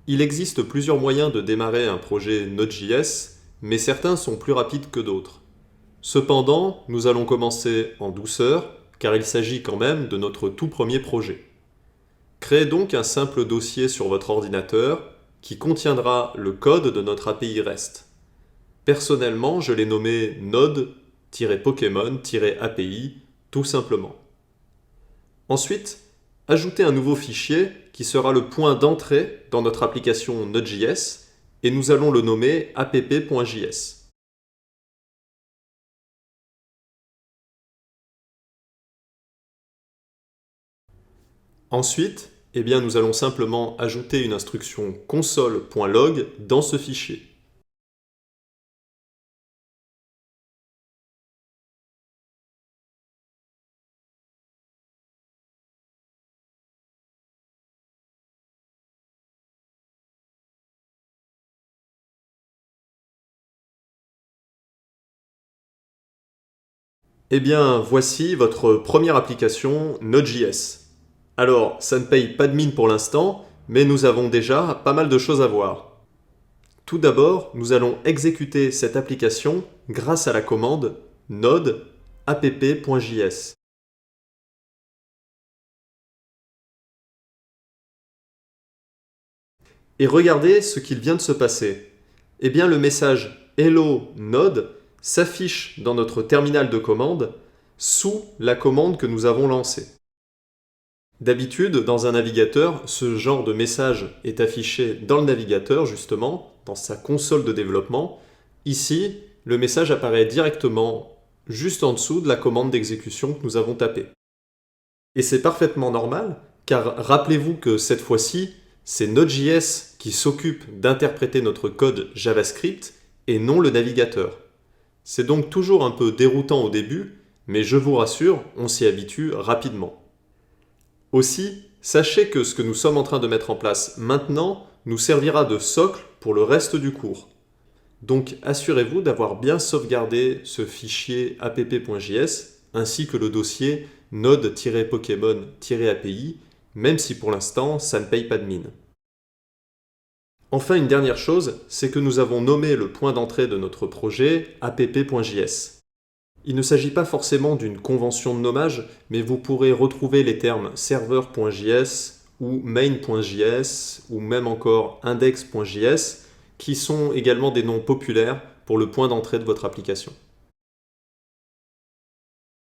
Il existe plusieurs moyens de démarrer un projet Node.js, mais certains sont plus rapides que d'autres. Cependant, nous allons commencer en douceur, car il s'agit quand même de notre tout premier projet. Créez donc un simple dossier sur votre ordinateur qui contiendra le code de notre API REST. Personnellement, je l'ai nommé node-pokémon-api, tout simplement. Ensuite, ajoutez un nouveau fichier qui sera le point d'entrée dans notre application Node.js et nous allons le nommer app.js. Ensuite, nous allons simplement ajouter une instruction console.log dans ce fichier. Voici votre première application Node.js. Alors, ça ne paye pas de mine pour l'instant, mais nous avons déjà pas mal de choses à voir. Tout d'abord, nous allons exécuter cette application grâce à la commande node app.js. Et regardez ce qu'il vient de se passer. Le message Hello Node s'affiche dans notre terminal de commande sous la commande que nous avons lancée. D'habitude, dans un navigateur, ce genre de message est affiché dans le navigateur, justement, dans sa console de développement. Ici, le message apparaît directement juste en dessous de la commande d'exécution que nous avons tapée. Et c'est parfaitement normal, car rappelez-vous que cette fois-ci, c'est Node.js qui s'occupe d'interpréter notre code JavaScript et non le navigateur. C'est donc toujours un peu déroutant au début, mais je vous rassure, on s'y habitue rapidement. Aussi, sachez que ce que nous sommes en train de mettre en place maintenant nous servira de socle pour le reste du cours. Donc assurez-vous d'avoir bien sauvegardé ce fichier app.js ainsi que le dossier node-pokémon-api, même si pour l'instant ça ne paye pas de mine. Enfin, une dernière chose, c'est que nous avons nommé le point d'entrée de notre projet app.js. Il ne s'agit pas forcément d'une convention de nommage, mais vous pourrez retrouver les termes server.js ou main.js ou même encore index.js qui sont également des noms populaires pour le point d'entrée de votre application.